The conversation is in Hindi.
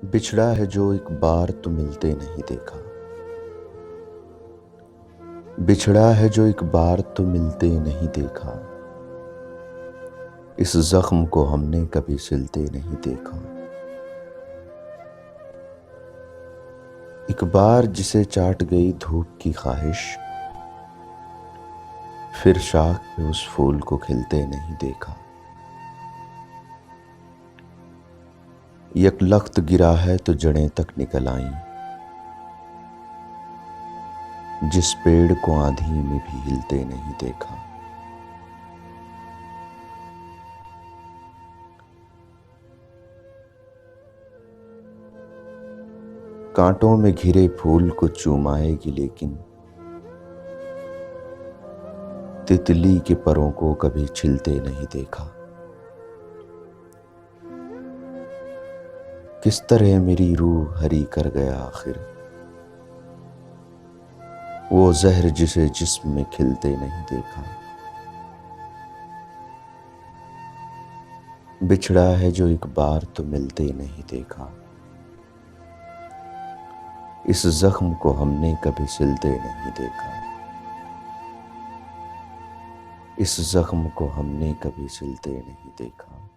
बिछड़ा है जो एक बार तो मिलते नहीं देखा। बिछड़ा है जो एक बार तो मिलते नहीं देखा। इस जख्म को हमने कभी सिलते नहीं देखा। एक बार जिसे चाट गई धूप की ख्वाहिश, फिर शाख पे उस फूल को खिलते नहीं देखा। यकलख्त गिरा है तो जड़ें तक निकल आईं, जिस पेड़ को आंधी में भी हिलते नहीं देखा। कांटों में घिरे फूल को चूमाएगी लेकिन तितली के परों को कभी छिलते नहीं देखा। किस तरह मेरी रूह हरी कर गया आखिर, वो जहर जिसे जिस्म में खिलते नहीं देखा। बिछड़ा है जो एक बार तो मिलते नहीं देखा। इस जख्म को हमने कभी सिलते नहीं देखा। इस जख्म को हमने कभी सिलते नहीं देखा।